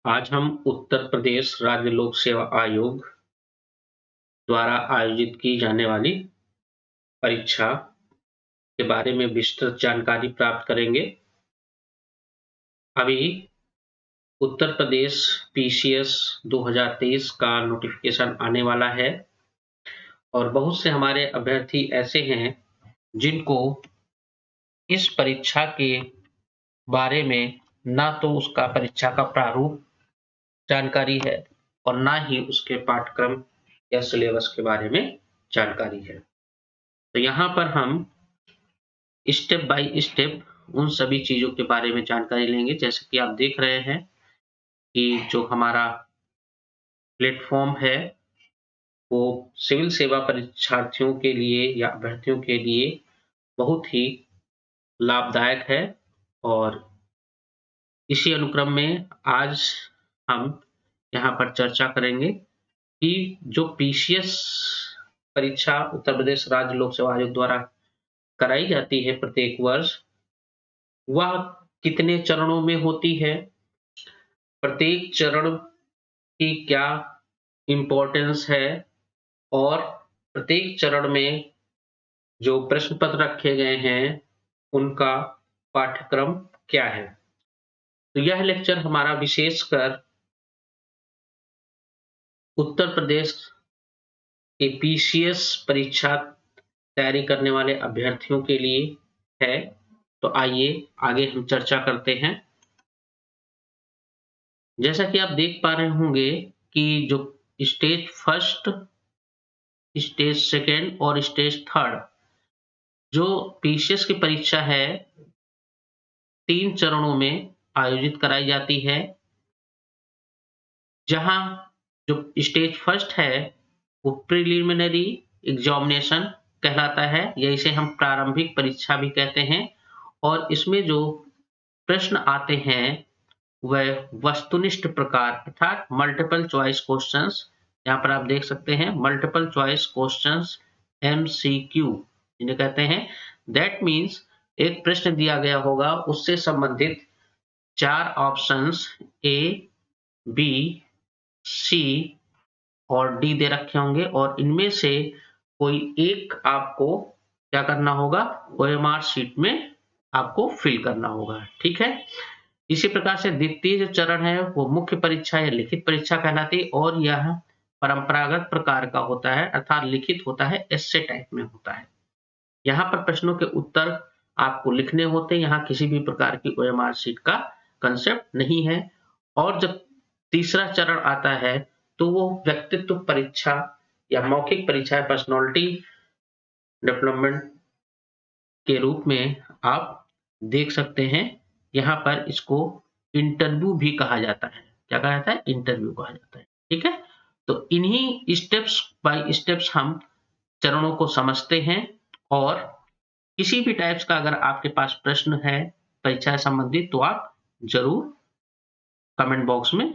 आज हम उत्तर प्रदेश राज्य लोक सेवा आयोग द्वारा आयोजित की जाने वाली परीक्षा के बारे में विस्तृत जानकारी प्राप्त करेंगे। अभी उत्तर प्रदेश पीसीएस 2023 का नोटिफिकेशन आने वाला है और बहुत से हमारे अभ्यर्थी ऐसे हैं जिनको इस परीक्षा के बारे में ना तो उसका परीक्षा का प्रारूप जानकारी है और ना ही उसके पाठ्यक्रम या सिलेबस के बारे में जानकारी है। तो यहाँ पर हम स्टेप बाय स्टेप उन सभी चीज़ों के बारे में जानकारी लेंगे। जैसे कि आप देख रहे हैं कि जो हमारा प्लेटफ़ॉर्म है, वो सिविल सेवा परीक्षार्थियों के लिए या अभ्यर्थियों के लिए बहुत ही लाभदायक है और इसी अनुक्रम में आज हम यहाँ पर चर्चा करेंगे कि जो पीसीएस परीक्षा उत्तर प्रदेश राज्य लोक सेवा आयोग द्वारा कराई जाती है प्रत्येक वर्ष, वह कितने चरणों में होती है, प्रत्येक चरण की क्या इम्पोर्टेंस है और प्रत्येक चरण में जो प्रश्न पत्र रखे गए हैं, उनका पाठ्यक्रम क्या है। तो यह लेक्चर हमारा विशेषकर उत्तर प्रदेश के पीसीएस परीक्षा तैयारी करने वाले अभ्यर्थियों के लिए है। तो आइए आगे हम चर्चा करते हैं। जैसा कि आप देख पा रहे होंगे कि जो स्टेज फर्स्ट, स्टेज सेकंड और स्टेज थर्ड जो पीसीएस की परीक्षा है, 3 चरणों में आयोजित कराई जाती है। जहां जो स्टेज फर्स्ट है, वो प्रिलिमिनरी एग्जामिनेशन कहलाता है या इसे हम प्रारंभिक परीक्षा भी कहते हैं और इसमें जो प्रश्न आते हैं वह वस्तुनिष्ठ प्रकार अर्थात मल्टीपल चॉइस क्वेश्चंस, यहाँ पर आप देख सकते हैं मल्टीपल चॉइस क्वेश्चंस एमसीक्यू जिन्हें कहते हैं। दैट मीन्स एक प्रश्न दिया गया होगा, उससे संबंधित 4 ऑप्शंस ए, बी, सी और डी दे रखे होंगे और इनमें से कोई एक आपको क्या करना होगा, ओएमआर शीट में आपको फिल करना होगा। ठीक है। इसी प्रकार से द्वितीय जो चरण है वो मुख्य परीक्षा या लिखित परीक्षा कहलाती है और यह परंपरागत प्रकार का होता है अर्थात लिखित होता है, एस्से टाइप में होता है। यहाँ पर प्रश्नों के उत्तर आपको लिखने होते हैं, यहाँ किसी भी प्रकार की ओएमआर शीट का कंसेप्ट नहीं है। और जब तीसरा चरण आता है तो वो व्यक्तित्व परीक्षा या मौखिक परीक्षा है, पर्सनालिटी डेवलपमेंट के रूप में आप देख सकते हैं। यहाँ पर इसको इंटरव्यू भी कहा जाता है। क्या कहा जाता है? इंटरव्यू कहा जाता है। ठीक है। तो इन्हीं स्टेप्स बाय स्टेप्स हम चरणों को समझते हैं और किसी भी टाइप्स का अगर आपके पास प्रश्न है परीक्षा से संबंधित तो आप जरूर कमेंट बॉक्स में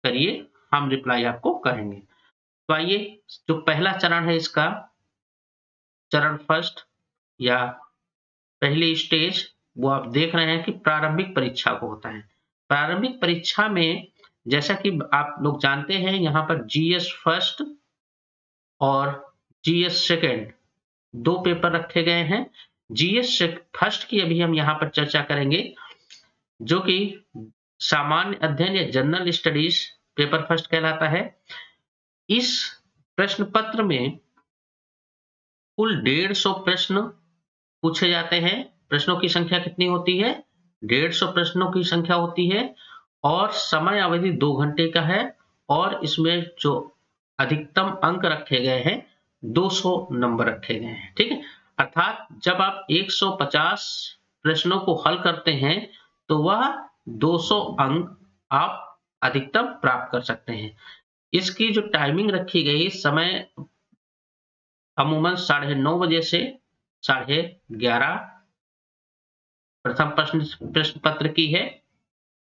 करिए, हम रिप्लाई आपको करेंगे। तो आइए, जो पहला चरण है इसका, चरण फर्स्ट या पहली स्टेज, वो आप देख रहे हैं कि प्रारंभिक परीक्षा को होता है। प्रारंभिक परीक्षा में जैसा कि आप लोग जानते हैं, यहाँ पर जीएस फर्स्ट और जीएस सेकंड 2 पेपर रखे गए हैं। जीएस फर्स्ट की अभी हम यहाँ पर चर्चा करेंगे, जो कि सामान्य अध्ययन या जनरल स्टडीज पेपर फर्स्ट कहलाता है। इस प्रश्न पत्र में कुल 150 प्रश्न पूछे जाते हैं। प्रश्नों की संख्या कितनी होती है? 150 प्रश्नों की संख्या होती है और समय अवधि 2 घंटे का है और इसमें जो अधिकतम अंक रखे गए हैं 200 नंबर रखे गए हैं। ठीक है। अर्थात जब आप 150 प्रश्नों को हल करते हैं तो वह 200 अंक आप अधिकतम प्राप्त कर सकते हैं। इसकी जो टाइमिंग रखी गई, समय अमूमन 9:30 बजे से 11:30 प्रथम प्रश्न पत्र की है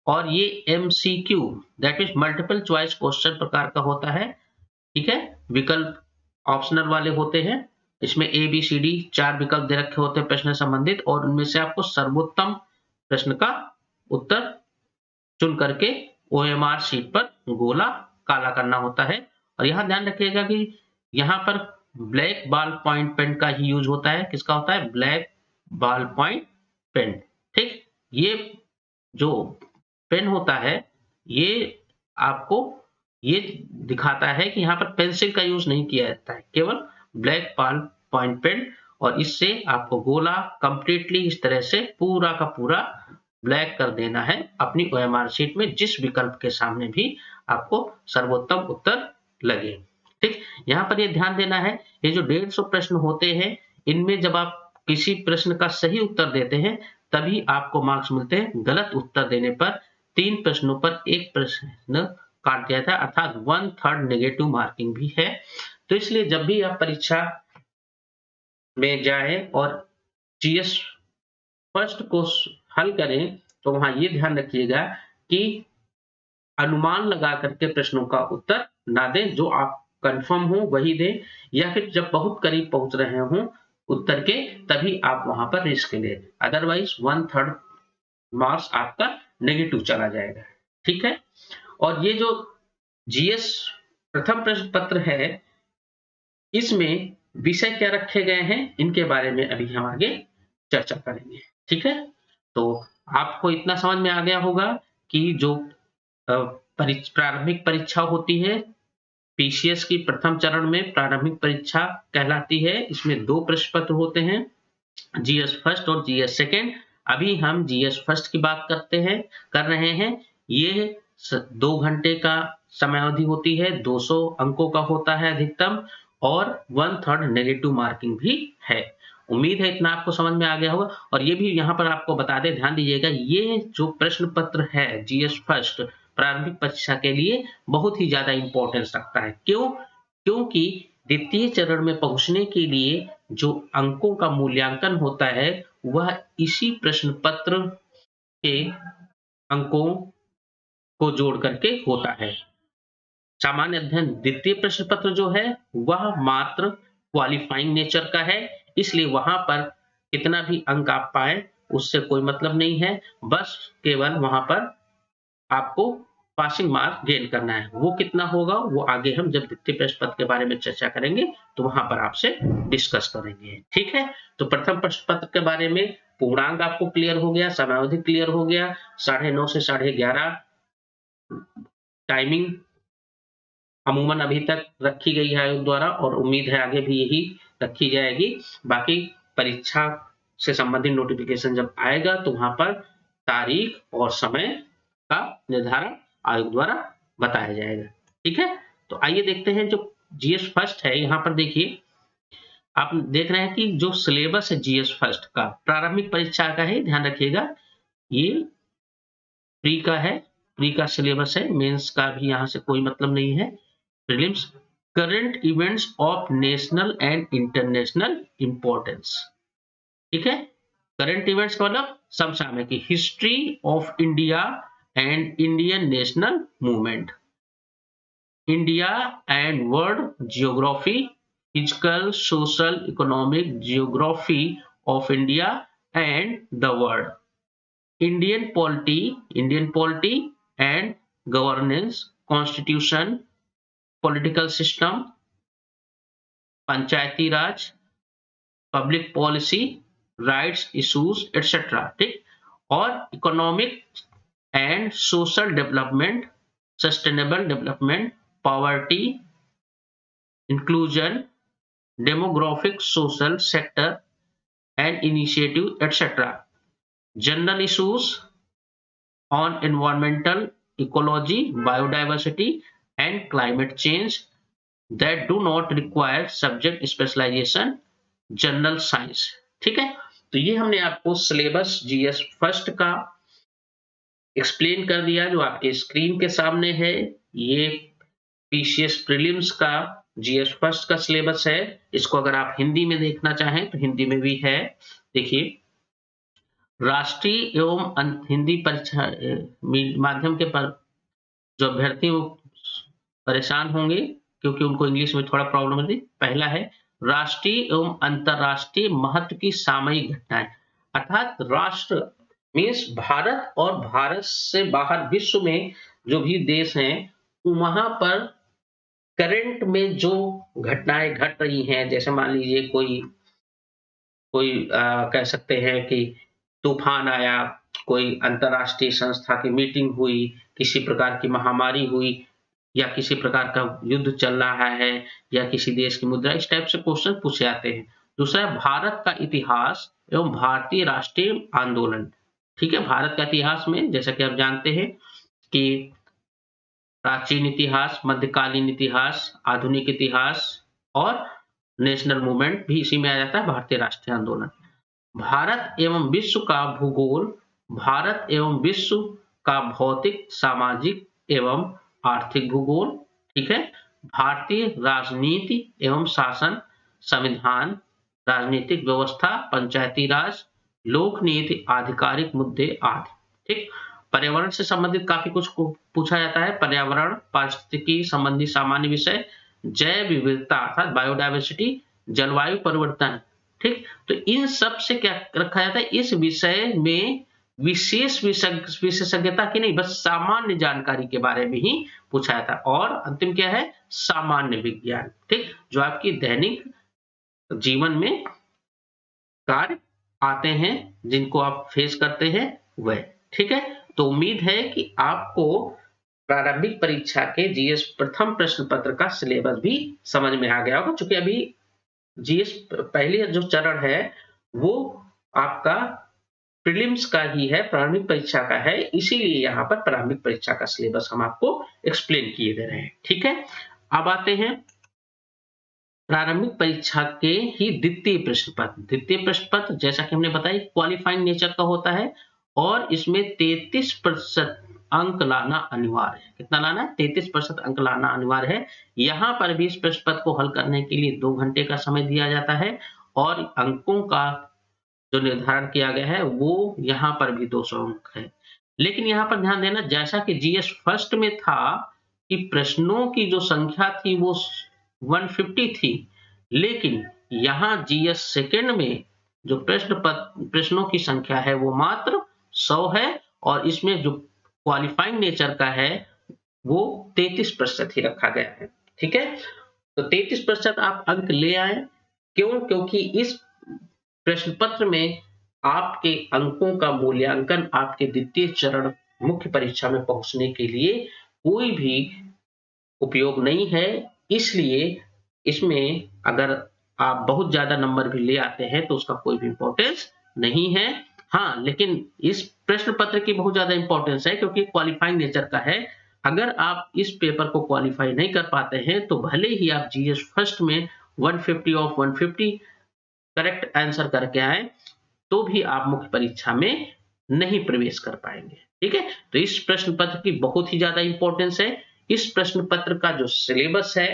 और ये MCQ that means multiple choice question प्रकार का होता है। ठीक है। विकल्प ऑप्शनल वाले होते हैं। इसमें ए बी सी डी 4 विकल्प दे रखे होते हैं प्रश्न से संबंधित और उनमें से आपको सर्वोत्तम प्रश्न का उत्तर चुन करके OMR शीट पर गोला काला करना होता है। और यहाँ ध्यान रखिएगा कि यहाँ पर ब्लैक बॉल पॉइंट पेन का ही यूज होता है। किसका होता है? Black ball point pen. ठीक, ये जो पेन होता है ये आपको ये दिखाता है कि यहाँ पर पेंसिल का यूज नहीं किया जाता है, केवल ब्लैक बॉल पॉइंट पेन। और इससे आपको गोला कंप्लीटली इस तरह से पूरा का पूरा ब्लैक कर देना है अपनी OMR शीट में, जिस विकल्प के सामने भी आपको सर्वोत्तम उत्तर लगे। ठीक, यहाँ पर ये ध्यान देना है, ये जो 150 प्रश्न होते हैं, इनमें जब आप किसी प्रश्न का सही उत्तर देते हैं तभी आपको मार्क्स मिलते हैं। गलत उत्तर देने पर 3 प्रश्नों पर 1 प्रश्न काट दिया था, अर्थात 1/3 नेगेटिव मार्किंग भी है। तो इसलिए जब भी आप परीक्षा में जाएं और GS फर्स्ट को हल करें तो वहां ये ध्यान रखिएगा कि अनुमान लगा करके प्रश्नों का उत्तर ना दें, जो आप कंफर्म हो वही दें, या फिर जब बहुत करीब पहुंच रहे हों उत्तर के तभी आप वहां पर रिस्क लें। अदरवाइज 1/3 मार्क्स आपका नेगेटिव चला जाएगा। ठीक है, और ये जो GS प्रथम प्रश्न पत्र है, इसमें विषय क्या रखे गए हैं इनके बारे में अभी हम आगे चर्चा करेंगे। ठीक है, तो आपको इतना समझ में आ गया होगा कि जो प्रारंभिक परीक्षा होती है, PCS की प्रथम चरण में प्रारंभिक परीक्षा कहलाती है। इसमें 2 प्रश्न पत्र होते हैं, GS फर्स्ट और GS सेकेंड। अभी हम GS फर्स्ट की बात कर रहे हैं। ये 2 घंटे का समयावधि होती है, 200 अंकों का होता है अधिकतम, और 1/3 नेगेटिव मार्किंग भी है। उम्मीद है इतना आपको समझ में आ गया होगा। और ये भी यहाँ पर आपको बता दें, ध्यान दीजिएगा, ये जो प्रश्न पत्र है GS फर्स्ट प्रारंभिक परीक्षा के लिए बहुत ही ज्यादा इंपॉर्टेंस रखता है। क्यों? क्योंकि द्वितीय चरण में पहुंचने के लिए जो अंकों का मूल्यांकन होता है वह इसी प्रश्न पत्र के अंकों को जोड़ करके होता है। सामान्य अध्ययन द्वितीय प्रश्न पत्र जो है वह मात्र क्वालिफाइंग नेचर का है, इसलिए वहां पर कितना भी अंक आप पाए उससे कोई मतलब नहीं है। बस केवल वहां पर आपको पासिंग मार्क गेन करना है। वो कितना होगा वो आगे हम जब द्वितीय प्रश्न पत्र के बारे में चर्चा करेंगे तो वहां पर आपसे डिस्कस करेंगे। ठीक है, तो प्रथम प्रश्न पत्र के बारे में पूर्णांक आपको क्लियर हो गया, समयावधि क्लियर हो गया, 9:30 से 11:30 टाइमिंग अमूमन अभी तक रखी गई है आयोग द्वारा, और उम्मीद है आगे भी यही रखी जाएगी। बाकी परीक्षा से संबंधित नोटिफिकेशन जब आएगा तो वहां पर तारीख और समय का निर्धारण आयोग द्वारा बताया जाएगा। ठीक है, तो आइए देखते हैं जो GS फर्स्ट है। यहाँ पर देखिए, आप देख रहे हैं कि जो सिलेबस है GS फर्स्ट का प्रारंभिक परीक्षा का है, ध्यान रखिएगा, ये प्री का है, प्री का सिलेबस है, मेंस का भी यहाँ से कोई मतलब नहीं है। Prelims, current events of national and international importance. ठीक है, करंट इवेंट्स का मतलब समसामयिक, history of India and Indian national movement, India and world geography, physical social economic geography of India and the world, Indian polity and governance, constitution, political system, Panchayati Raj, public policy, rights issues etcetera. ठीक, और economic and social development, sustainable development, poverty, inclusion, demographic social sector and initiative etcetera, general issues on environmental ecology, biodiversity and climate change that do not require subject specialization, general science. ठीक है, तो ये हमने आपको syllabus GS first का explain कर दिया जो आपके स्क्रीन के सामने है। ये PCS प्रीलिम्स का GS फर्स्ट का सिलेबस है। इसको अगर आप हिंदी में देखना चाहें तो हिंदी में भी है। देखिए, राष्ट्रीय एवं हिंदी परीक्षा माध्यम के पर जो अभ्यर्थी वो परेशान होंगे क्योंकि उनको इंग्लिश में थोड़ा प्रॉब्लम होती। पहला है राष्ट्रीय एवं अंतरराष्ट्रीय महत्व की सामयिक घटनाएं, अर्थात राष्ट्र मीन्स भारत और भारत से बाहर विश्व में जो भी देश हैं वहां पर करंट में जो घटनाएं घट रही हैं, जैसे मान लीजिए कोई कोई कह सकते हैं कि तूफान आया, कोई अंतर्राष्ट्रीय संस्था की मीटिंग हुई, किसी प्रकार की महामारी हुई या किसी प्रकार का युद्ध चल रहा है या किसी देश की मुद्रा, इस टाइप से क्वेश्चन पूछे जाते हैं। दूसरा है भारत का इतिहास एवं भारतीय राष्ट्रीय आंदोलन। ठीक है, भारत का इतिहास में जैसा कि आप जानते हैं कि प्राचीन इतिहास, मध्यकालीन इतिहास, आधुनिक इतिहास और नेशनल मूवमेंट भी इसी में आ जाता है, भारतीय राष्ट्रीय आंदोलन। भारत एवं विश्व का भूगोल, भारत एवं विश्व का भौतिक, सामाजिक एवं आर्थिक भूगोल, ठीक है? भारतीय राजनीति एवं शासन, संविधान, राजनीतिक व्यवस्था, पंचायती राज, लोक नीति, आधिकारिक मुद्दे आदि, ठीक? पर्यावरण से संबंधित काफी कुछ को पूछा जाता है। पर्यावरण, पारिस्थितिकी संबंधी सामान्य विषय, जैव विविधता अर्थात बायोडायवर्सिटी, जलवायु परिवर्तन, ठीक? तो इन सब से क्या रखा जाता है, इस विषय में विशेष विशेषज्ञता की नहीं, बस सामान्य जानकारी के बारे में ही पूछा जाता है। और अंतिम क्या है, सामान्य विज्ञान, ठीक? जो आपकी दैनिक जीवन में कार्य आते हैं, जिनको आप फेस करते हैं वह, ठीक है? तो उम्मीद है कि आपको प्रारंभिक परीक्षा के जीएस प्रथम प्रश्न पत्र का सिलेबस भी समझ में आ गया होगा, चूंकि अभी जीएस पहले जो चरण है वो आपका प्रीलिम्स का ही है, प्रारंभिक परीक्षा का है, इसीलिए यहाँ पर प्रारंभिक परीक्षा का सिलेबस हम आपको एक्सप्लेन किए दे रहे हैं, ठीक है? अब आते हैं प्रारंभिक परीक्षा के ही द्वितीय प्रश्न पत्र। द्वितीय प्रश्न पत्र जैसा कि हमने बताया क्वालिफाइंग नेचर का होता है और इसमें 33% अंक लाना अनिवार्य है। कितना लाना है? 33% अंक लाना अनिवार्य है। यहाँ पर भी इस प्रश्न पत्र को हल करने के लिए 2 घंटे का समय दिया जाता है और अंकों का जो निर्धारण किया गया है वो यहाँ पर भी 200 अंक है। लेकिन यहाँ पर ध्यान देना, जैसा कि जीएस फर्स्ट में था कि प्रश्नों की जो संख्या थी वो 150 थी, लेकिन यहाँ जीएस सेकंड में जो प्रश्नों की संख्या है वो मात्र 100 है और इसमें जो क्वालिफाइंग नेचर का है वो 33% ही रखा गया है, ठीक है? तो 33% आप अंक ले आए। क्यों? क्योंकि इस प्रश्न पत्र में आपके अंकों का मूल्यांकन आपके द्वितीय चरण मुख्य परीक्षा में पहुंचने के लिए कोई भी उपयोग नहीं है, इसलिए इसमें अगर आप बहुत ज्यादा नंबर भी ले आते हैं तो उसका कोई भी इंपॉर्टेंस नहीं है। हाँ, लेकिन इस प्रश्न पत्र की बहुत ज्यादा इंपॉर्टेंस है क्योंकि क्वालिफाइंग नेचर का है। अगर आप इस पेपर को क्वालिफाई नहीं कर पाते हैं तो भले ही आप जीएस फर्स्ट में 150 ऑफ 150 करेक्ट आंसर करके आए तो भी आप मुख्य परीक्षा में नहीं प्रवेश कर पाएंगे, ठीक है? तो इस प्रश्न पत्र की बहुत ही ज्यादा इंपॉर्टेंस है। इस प्रश्न पत्र का जो सिलेबस है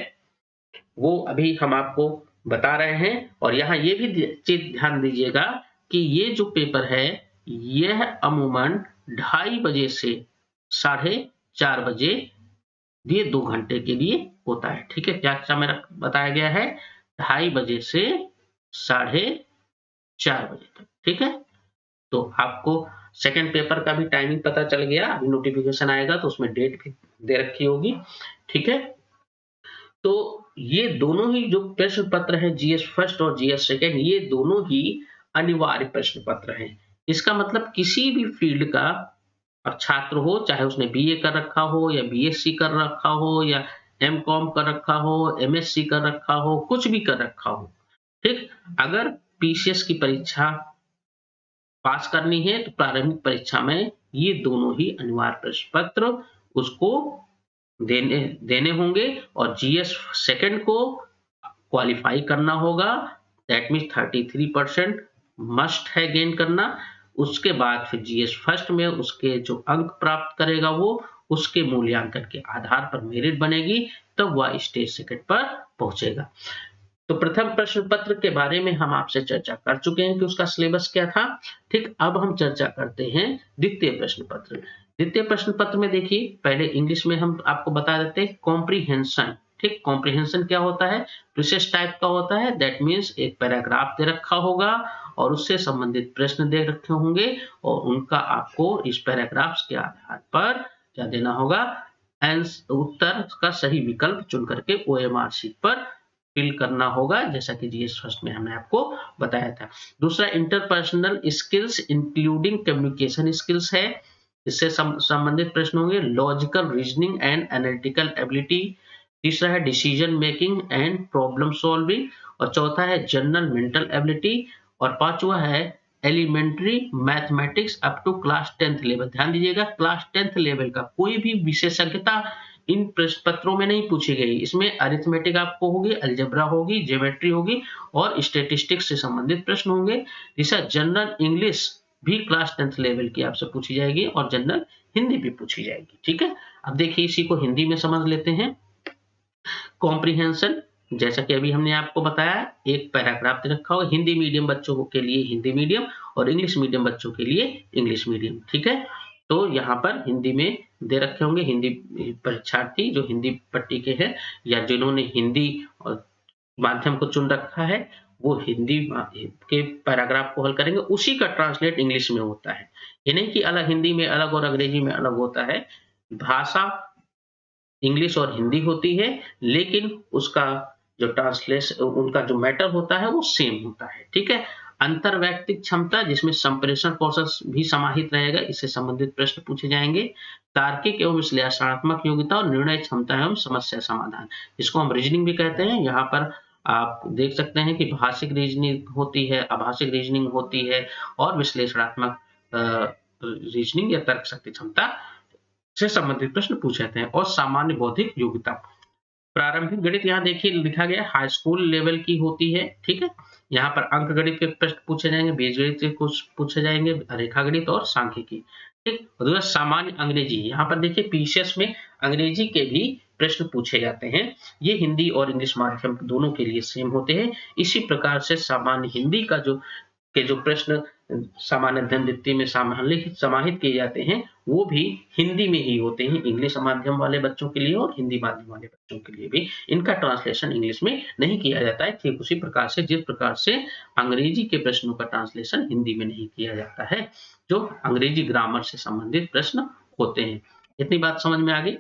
वो अभी हम आपको बता रहे हैं और यहाँ ये भी चीज ध्यान दीजिएगा कि ये जो पेपर है यह अमूमन 2:30 बजे से 4:30 बजे ये 2 घंटे के लिए होता है, ठीक है? क्या समय बताया गया है? 2:30 बजे से 4:30 बजे तक, ठीक है? तो आपको सेकंड पेपर का भी टाइमिंग पता चल गया। अभी नोटिफिकेशन आएगा तो उसमें डेट भी दे रखी होगी, ठीक है? तो ये दोनों ही जो प्रश्न पत्र है जीएस फर्स्ट और जीएस सेकंड, ये दोनों ही अनिवार्य प्रश्न पत्र हैं। इसका मतलब किसी भी फील्ड का छात्र हो, चाहे उसने बीए कर रखा हो या बीएससी कर रखा हो या एमकॉम कर रखा हो, एमएससी कर रखा हो, कुछ भी कर रखा हो, ठीक? अगर पीसीएस की परीक्षा पास करनी है तो प्रारंभिक परीक्षा में ये दोनों ही अनिवार्य प्रश्न पत्र उसको देने देने होंगे और जीएस सेकंड को क्वालिफाई करना होगा। दैट मीन्स 33% मस्ट है गेन करना। उसके बाद फिर जीएस फर्स्ट में उसके जो अंक प्राप्त करेगा वो उसके मूल्यांकन के आधार पर मेरिट बनेगी, तब वह स्टेज सेकंड पर पहुंचेगा। तो प्रथम प्रश्न पत्र के बारे में हम आपसे चर्चा कर चुके हैं कि उसका सिलेबस क्या था, ठीक? अब हम चर्चा करते हैं द्वितीय प्रश्न पत्र। द्वितीय प्रश्न पत्र में देखिए, पहले इंग्लिश में हम आपको बता देते हैं कॉम्प्रिहेंशन, ठीक? कॉम्प्रिहेंशन क्या होता है? विशेष टाइप का होता है। दैट मीन्स एक पैराग्राफ दे रखा होगा और उससे संबंधित प्रश्न दे रखे होंगे और उनका आपको इस पैराग्राफ्स के आधार पर क्या देना होगा, उत्तर का सही विकल्प चुन करके ओएमआर शीट पर फिल करना होगा, जैसा कि जीएस फर्स्ट में हमने आपको बताया था। दूसरा interpersonal skills including communication skills है, इससे संबंधित प्रश्न होंगे। Logical reasoning and analytical ability. तीसरा है decision making and problem solving. और चौथा है जनरल मेंटल एबिलिटी। और पांचवा है elementary mathematics up to class 10th level. ध्यान दीजिएगा, क्लास 10th लेवल का कोई भी विशेषज्ञता इन प्रश्न पत्रों में नहीं पूछी गई। इसमें अरिथमेटिक आपको होगी, अलजेब्रा होगी, ज्योमेट्री होगी और स्टैटिस्टिक्स से संबंधित प्रश्न होंगे। तीसरा जनरल इंग्लिश भी क्लास 10th लेवल की आपसे पूछी जाएगी और जनरल हिंदी भी पूछी जाएगी। ठीक है, अब देखिए इसी को हिंदी में समझ लेते हैं। कॉम्प्रिहेंशन, जैसा कि अभी हमने आपको बताया, एक पैराग्राफ दे रखा होगा, हिंदी मीडियम बच्चों के लिए हिंदी मीडियम और इंग्लिश मीडियम बच्चों के लिए इंग्लिश मीडियम। ठीक है, तो यहाँ पर हिंदी में दे रखे होंगे। हिंदी परीक्षार्थी जो हिंदी पट्टी के हैं या जिन्होंने हिंदी और माध्यम को चुन रखा है, वो हिंदी के पैराग्राफ को हल करेंगे। उसी का ट्रांसलेट इंग्लिश में होता है। ये नहीं कि अलग हिंदी में अलग और अंग्रेजी में अलग होता है। भाषा इंग्लिश और हिंदी होती है, लेकिन उसका जो ट्रांसलेशन, उनका जो मैटर होता है वो सेम होता है। ठीक है, अंतर्वैयक्तिक क्षमता जिसमें संप्रेषण कौशल भी समाहित रहेगा, इससे संबंधित प्रश्न पूछे जाएंगे। तार्किक एवं विश्लेषणात्मक योग्यता और निर्णय क्षमता एवं समस्या समाधान, इसको हम रीजनिंग भी कहते हैं। यहाँ पर आप देख सकते हैं कि भाषिक रीजनिंग होती है, अभाषिक रीजनिंग होती है और विश्लेषणात्मक रीजनिंग या तर्क शक्ति क्षमता से संबंधित प्रश्न पूछे जाते हैं। और सामान्य बौद्धिक योग्यता, प्रारंभिक गणित यहाँ देखिए लिखा गया हाई स्कूल लेवल की होती है। ठीक है, यहाँ पर अंक गणित के प्रश्न पूछे जाएंगे, बीजगणित के कुछ पूछे जाएंगे, रेखा गणित और सांख्यिकी। ठीक, दूसरा सामान्य अंग्रेजी, यहाँ पर देखिए पीसीएस में अंग्रेजी के भी प्रश्न पूछे जाते हैं। ये हिंदी और इंग्लिश माध्यम दोनों के लिए सेम होते हैं। इसी प्रकार से सामान्य हिंदी का जो प्रश्न सामान्य अध्ययन द्वितीय में समाहित किए जाते हैं, वो भी हिंदी में ही होते हैं, इंग्लिश माध्यम वाले बच्चों के लिए और हिंदी माध्यम वाले बच्चों के लिए भी। इनका ट्रांसलेशन इंग्लिश में नहीं किया जाता है, ठीक उसी प्रकार से जिस प्रकार से अंग्रेजी के प्रश्नों का ट्रांसलेशन हिंदी में नहीं किया जाता है, जो अंग्रेजी ग्रामर से संबंधित प्रश्न होते हैं। इतनी बात समझ में आ गई?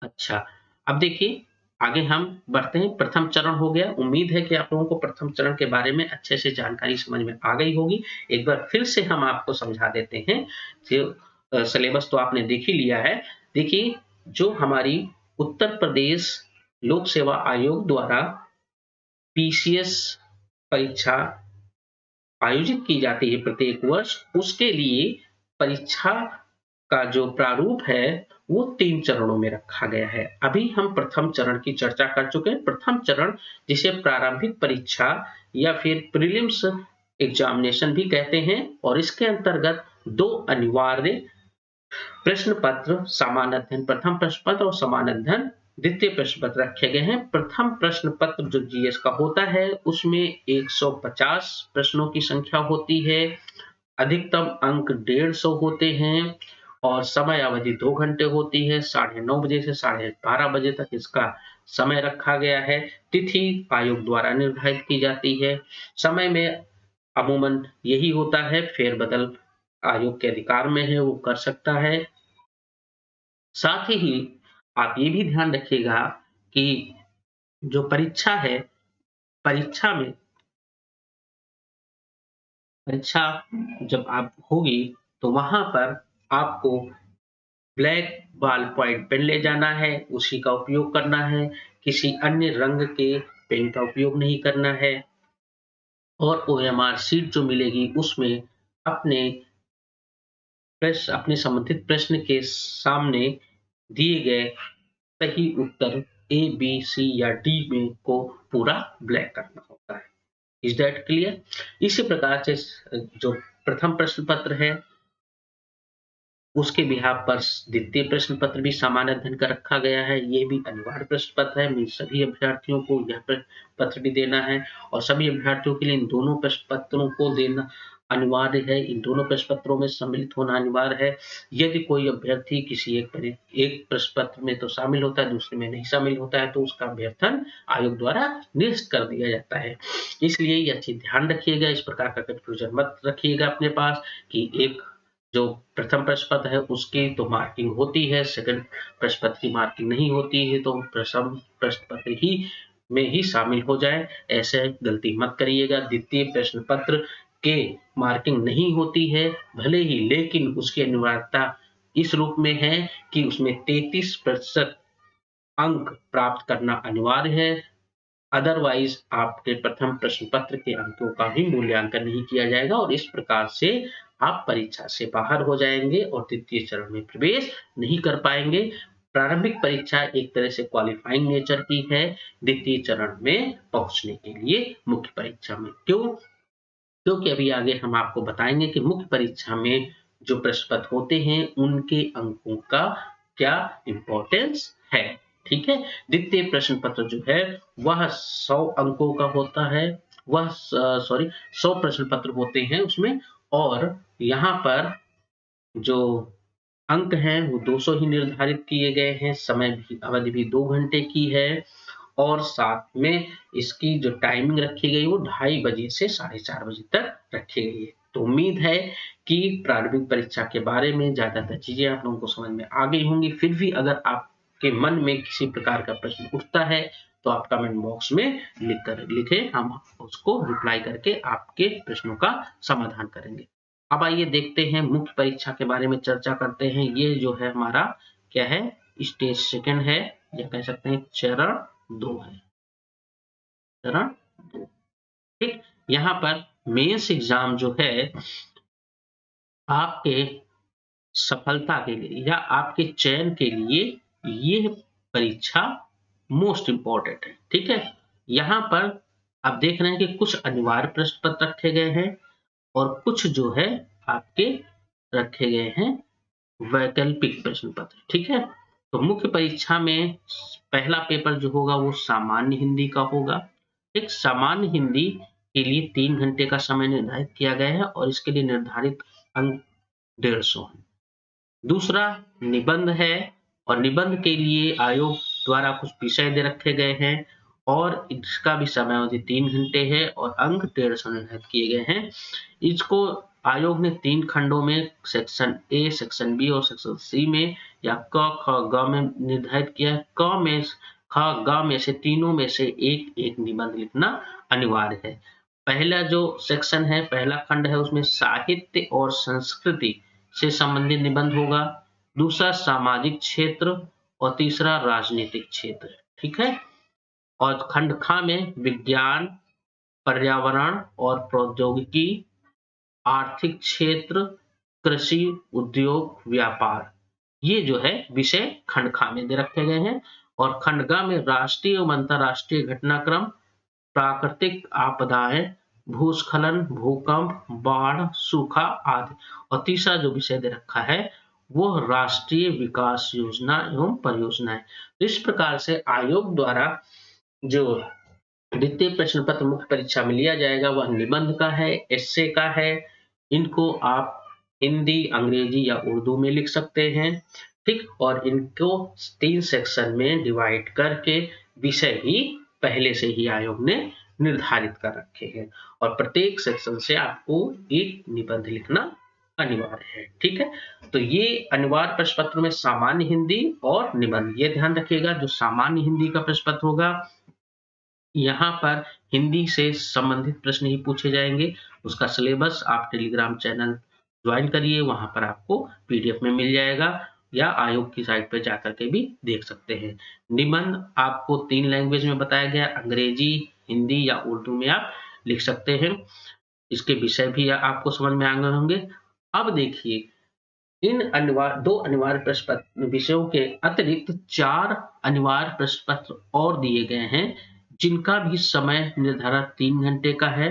अच्छा, अब देखिए आगे हम बढ़ते हैं। प्रथम चरण हो गया। उम्मीद है कि आप लोगों को प्रथम चरण के बारे में अच्छे से जानकारी समझ में आ गई होगी। एक बार फिर से हम आपको समझा देते हैं। जो सिलेबस तो आपने देख ही लिया है। देखिए, जो हमारी उत्तर प्रदेश लोक सेवा आयोग द्वारा पीसीएस परीक्षा आयोजित की जाती है प्रत्येक वर्ष, उसके लिए परीक्षा का जो प्रारूप है वो 3 चरणों में रखा गया है। अभी हम प्रथम चरण की चर्चा कर चुके हैं। प्रथम चरण जिसे प्रारंभिक परीक्षा या फिर प्रीलिम्स एग्जामिनेशन भी कहते हैं, और इसके अंतर्गत 2 अनिवार्य प्रश्न पत्र, सामान्य अध्ययन प्रथम प्रश्न पत्र और सामान्य अध्ययन द्वितीय प्रश्न पत्र रखे गए हैं। प्रथम प्रश्न पत्र जो जीएस का होता है उसमें 150 प्रश्नों की संख्या होती है, अधिकतम अंक 150 होते हैं और समय अवधि 2 घंटे होती है। 9:30 बजे से 12:30 बजे तक इसका समय रखा गया है। तिथि आयोग द्वारा निर्धारित की जाती है। समय में अमूमन यही होता है, फेरबदल आयोग के अधिकार में है, वो कर सकता है। साथ ही आप ये भी ध्यान रखिएगा कि जो परीक्षा है, परीक्षा में परीक्षा जब आप होगी तो वहां पर आपको ब्लैक बॉल पॉइंट पेन ले जाना है, उसी का उपयोग करना है, किसी अन्य रंग के पेन का उपयोग नहीं करना है। और ओएमआर शीट जो मिलेगी उसमें अपने अपने संबंधित प्रश्न के सामने दिए गए सही उत्तर ए, बी, सी या डी में को पूरा ब्लैक करना होता है। Is that clear? इसी प्रकार से जो प्रथम प्रश्न पत्र है उसके बिहाफ पर द्वितीय प्रश्न पत्र भी सामान्य अध्ययन का रखा गया है। ये भी अनिवार्य प्रश्न पत्र है। सभी अभ्यर्थियों को यह पत्र भी देना है और सभी अभ्यर्थियों के लिए इन दोनों प्रश्न पत्रों को देना अनिवार्य है। इन दोनों प्रश्न पत्रों में सम्मिलित होना अनिवार्य है। यदि कोई अभ्यर्थी किसी एक प्रश्न पत्र में तो शामिल होता है, दूसरे में नहीं शामिल होता है, तो उसका अभ्यर्थन आयोग द्वारा निरस्त कर दिया जाता है। इसलिए यह चीज ध्यान रखिएगा। इस प्रकार का कंफ्यूजन मत रखिएगा अपने पास कि एक जो प्रथम प्रश्न पत्र है उसकी तो मार्किंग होती है, सेकंड प्रश्न पत्र की मार्किंग नहीं होती है, तो प्रथम प्रश्न पत्र ही में ही शामिल हो जाए, ऐसे गलती मत करिएगा। द्वितीय प्रश्न पत्र के मार्किंग नहीं होती है भले ही, लेकिन उसकी अनिवार्यता इस रूप में है कि उसमें 33% अंक प्राप्त करना अनिवार्य है। अदरवाइज आपके प्रथम प्रश्न पत्र के अंकों का भी मूल्यांकन नहीं किया जाएगा और इस प्रकार से आप परीक्षा से बाहर हो जाएंगे और द्वितीय चरण में प्रवेश नहीं कर पाएंगे। प्रारंभिक परीक्षा एक तरह से क्वालिफाइंग नेचर की है द्वितीय चरण में पहुंचने के लिए मुख्य परीक्षा में। क्यों? क्योंकि अभी आगे हम आपको बताएंगे कि मुख्य परीक्षा में जो प्रश्न पत्र होते हैं उनके अंकों का क्या इंपॉर्टेंस है। ठीक है, द्वितीय प्रश्न पत्र जो है वह 100 अंकों का होता है, वह 100 प्रश्न पत्र होते हैं उसमें, और यहाँ पर जो अंक हैं वो 200 ही निर्धारित किए गए हैं। समय भी अवधि भी 2 घंटे की है और साथ में इसकी जो टाइमिंग रखी गई वो 2:30 बजे से 4:30 बजे तक रखी गई है। तो उम्मीद है कि प्रारंभिक परीक्षा के बारे में ज्यादातर चीजें आप लोगों को समझ में आ गई होंगी। फिर भी अगर आपके मन में किसी प्रकार का प्रश्न उठता है तो आप कमेंट बॉक्स में लिखे, हम उसको रिप्लाई करके आपके प्रश्नों का समाधान करेंगे। अब आइए देखते हैं मुख्य परीक्षा के बारे में चर्चा करते हैं। ये जो है हमारा क्या है, स्टेज सेकंड है या कह सकते हैं चरण 2 है, चरण 2। ठीक, यहाँ पर मेंस एग्जाम जो है आपके सफलता के लिए या आपके चयन के लिए ये परीक्षा मोस्ट इंपॉर्टेंट है। ठीक है, यहाँ पर आप देख रहे हैं कि कुछ अनिवार्य प्रश्न पत्र रखे गए हैं और कुछ जो है आपके रखे गए हैं वैकल्पिक प्रश्न पत्र। ठीक है, तो मुख्य परीक्षा में पहला पेपर जो होगा वो सामान्य हिंदी का होगा। एक सामान्य हिंदी के लिए 3 घंटे का समय निर्धारित किया गया है और इसके लिए निर्धारित अंक 150 है। दूसरा निबंध है और निबंध के लिए आयोग द्वारा कुछ विषय दे रखे गए हैं और इसका भी समयावधि 3 घंटे है और अंक 150 निर्धारित किए गए हैं। इसको आयोग ने 3 खंडों में सेक्शन ए, सेक्शन बी और सेक्शन सी में या क, ख, ग में निर्धारित किया है। क में ख, ग में से तीनों में से एक एक निबंध लिखना अनिवार्य है। पहला जो सेक्शन है, पहला खंड है, उसमें साहित्य और संस्कृति से संबंधित निबंध होगा। दूसरा सामाजिक क्षेत्र और तीसरा राजनीतिक क्षेत्र। ठीक है, और खंड ख में विज्ञान, पर्यावरण और प्रौद्योगिकी, आर्थिक क्षेत्र, कृषि, उद्योग, व्यापार, ये जो है विषय खंड ख में दे रखे गए हैं। और खंड ग में राष्ट्रीय एवं अंतरराष्ट्रीय घटनाक्रम, प्राकृतिक आपदाएं, भूस्खलन, भूकंप, बाढ़, सूखा आदि। और तीसरा जो विषय दे रखा है वो राष्ट्रीय विकास योजना एवं परियोजनाएं। तो इस प्रकार से आयोग द्वारा जो द्वितीय प्रश्न पत्र मुख्य परीक्षा में लिया जाएगा वह निबंध का है, एस्से का है। इनको आप हिंदी, अंग्रेजी या उर्दू में लिख सकते हैं। ठीक, और इनको 3 सेक्शन में डिवाइड करके विषय भी पहले से ही आयोग ने निर्धारित कर रखे हैं और प्रत्येक सेक्शन से आपको एक निबंध लिखना अनिवार्य है। ठीक है, तो ये अनिवार्य प्रश्न पत्र में सामान्य हिंदी और निबंध, ये ध्यान रखिएगा। जो सामान्य हिंदी का प्रश्न पत्र होगा यहाँ पर हिंदी से संबंधित प्रश्न ही पूछे जाएंगे। उसका सिलेबस आप टेलीग्राम चैनल ज्वाइन करिए, वहां पर आपको पीडीएफ में मिल जाएगा या आयोग की साइट पर जाकर के भी देख सकते हैं। निबंध आपको 3 लैंग्वेज में बताया गया, अंग्रेजी, हिंदी या उर्दू में आप लिख सकते हैं। इसके विषय भी आपको समझ में आ गए होंगे। अब देखिए, इन दो अनिवार्य प्रश्न पत्र विषयों के अतिरिक्त 4 अनिवार्य प्रश्न पत्र और दिए गए हैं जिनका भी समय निर्धारण 3 घंटे का है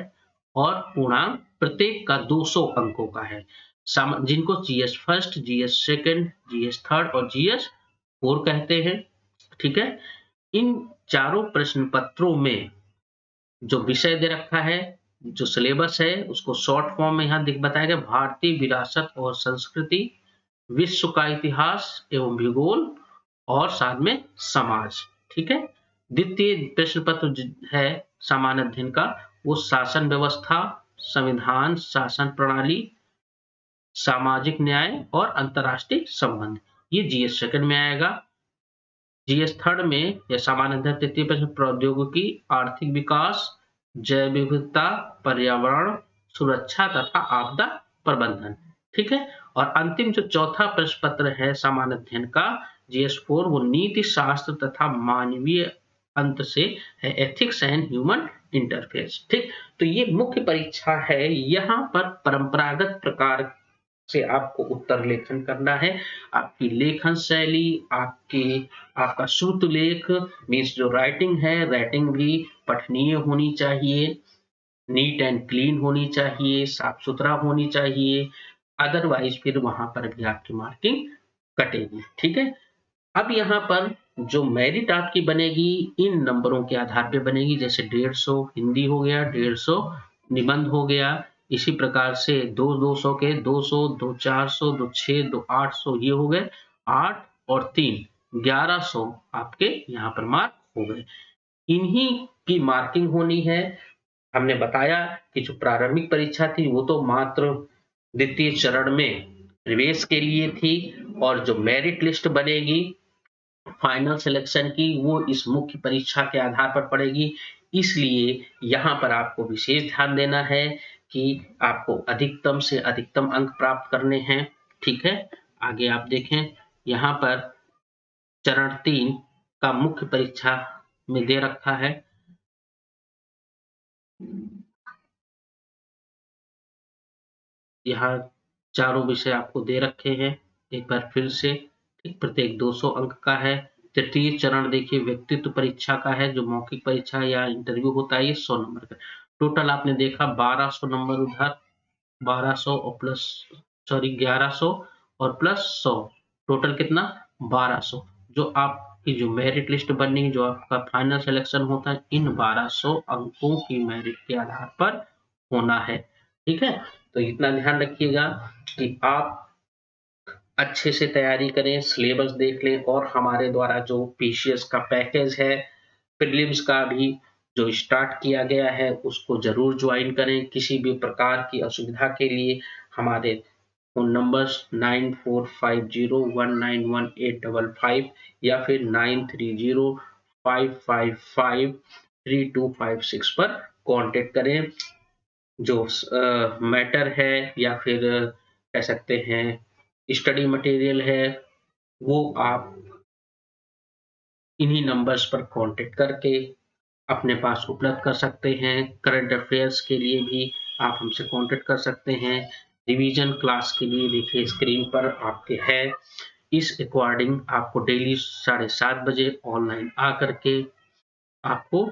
और पूर्णांक प्रत्येक का 200 अंकों का है। जिनको GS first, GS second, GS third और जीएस 4 कहते हैं। ठीक है, इन चारों प्रश्न पत्रों में जो विषय दे रखा है, जो सिलेबस है, उसको शॉर्ट फॉर्म में यहाँ बताया गया। भारतीय विरासत और संस्कृति, विश्व का इतिहास एवं भूगोल और साथ में समाज। ठीक है, द्वितीय प्रश्न पत्र है सामान्य अध्ययन का, वो शासन व्यवस्था, संविधान, शासन प्रणाली, सामाजिक न्याय और अंतर्राष्ट्रीय संबंध, ये जीएस सेकंड में आएगा। जीएस थर्ड में या सामान्यतः तृतीय प्रश्न प्रौद्योगिकी, आर्थिक विकास, जैव विविधता, पर्यावरण, सुरक्षा तथा आपदा प्रबंधन। ठीक है। और अंतिम जो चौथा प्रश्न पत्र है सामान्य अध्ययन का जीएस फोर, वो नीति शास्त्र तथा मानवीय अंत से है, एथिक्स एंड ह्यूमन इंटरफेस। ठीक। तो ये मुख्य परीक्षा है, यहाँ पर परंपरागत प्रकार से आपको उत्तर लेखन करना है। आपकी लेखन शैली, आपका श्रुत लेख मीन्स जो राइटिंग है, राइटिंग भी पठनीय होनी चाहिए, नीट एंड क्लीन होनी चाहिए, साफ सुथरा होनी चाहिए, अदरवाइज फिर वहां पर भी आपकी मार्किंग कटेगी। ठीक है। अब यहाँ पर जो मेरिट आपकी बनेगी इन नंबरों के आधार पे बनेगी, जैसे 150 हिंदी हो गया, 150 निबंध हो गया, इसी प्रकार से 200 के 200, 2 400, 2 6, 2 800 ये हो गए, 8 और 3 1100 आपके यहाँ पर मार्क हो गए। इन्हीं की मार्किंग होनी है। हमने बताया कि जो प्रारंभिक परीक्षा थी वो तो मात्र द्वितीय चरण में प्रवेश के लिए थी, और जो मेरिट लिस्ट बनेगी फाइनल सिलेक्शन की वो इस मुख्य परीक्षा के आधार पर पड़ेगी। इसलिए यहाँ पर आपको विशेष ध्यान देना है कि आपको अधिकतम से अधिकतम अंक प्राप्त करने हैं। ठीक है। आगे आप देखें, यहाँ पर चरण 3 का मुख्य परीक्षा में दे रखा है। यहाँ चारों विषय आपको दे रखे हैं एक बार फिर से। प्रत्येक 200 अंक का है। तृतीय चरण देखिए व्यक्तित्व परीक्षा का है, जो मौखिक परीक्षा या इंटरव्यू होता है, ये 100 नंबर का। टोटल आपने देखा 1200 नंबर उधर, 1200 और प्लस 1100 और प्लस 100, टोटल कितना 1200। जो आपकी जो मेरिट लिस्ट बनेगी, जो आपका फाइनल सिलेक्शन होता है, इन 1200 अंकों की मेरिट के आधार पर होना है। ठीक है। तो इतना ध्यान रखिएगा कि आप अच्छे से तैयारी करें, सिलेबस देख लें, और हमारे द्वारा जो पीसीएस का पैकेज है, प्रीलिम्स का भी जो स्टार्ट किया गया है, उसको जरूर ज्वाइन करें। किसी भी प्रकार की असुविधा के लिए हमारे फोन नंबर्स 9450191855 या फिर 9305553256 पर कांटेक्ट करें। जो मैटर है या फिर कह सकते हैं स्टडी मटेरियल है, वो आप इन्हीं नंबर्स पर कांटेक्ट करके अपने पास उपलब्ध कर सकते हैं। करंट अफेयर्स के लिए भी आप हमसे कांटेक्ट कर सकते हैं। रिवीजन क्लास के लिए देखिए स्क्रीन पर आपके है। इस अकॉर्डिंग आपको डेली 7:30 बजे ऑनलाइन आकर के आपको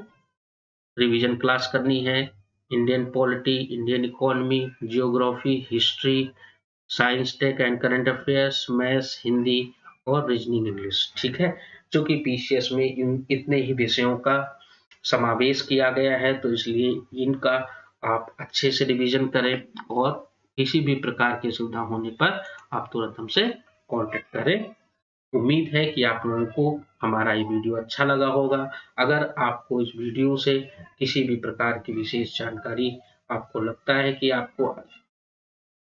रिवीजन क्लास करनी है। Indian polity, Indian economy, geography, history, science tech and current affairs, maths, Hindi और रीजनिंग इंग्लिश। ठीक है। चूंकि पीसीएस में इतने ही विषयों का समावेश किया गया है, तो इसलिए इनका आप अच्छे से रिवीजन करें, और किसी भी प्रकार की सुविधा होने पर आप तुरंत हमसे कांटेक्ट करें। उम्मीद है कि आप लोगों को हमारा ये वीडियो अच्छा लगा होगा। अगर आपको इस वीडियो से किसी भी प्रकार की विशेष जानकारी आपको लगता है कि आपको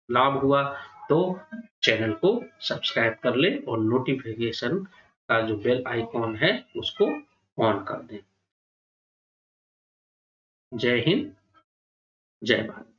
लाभ हुआ, तो चैनल को सब्सक्राइब कर लें और नोटिफिकेशन का जो बेल आइकॉन है उसको ऑन कर दें। जय हिंद, जय भारत।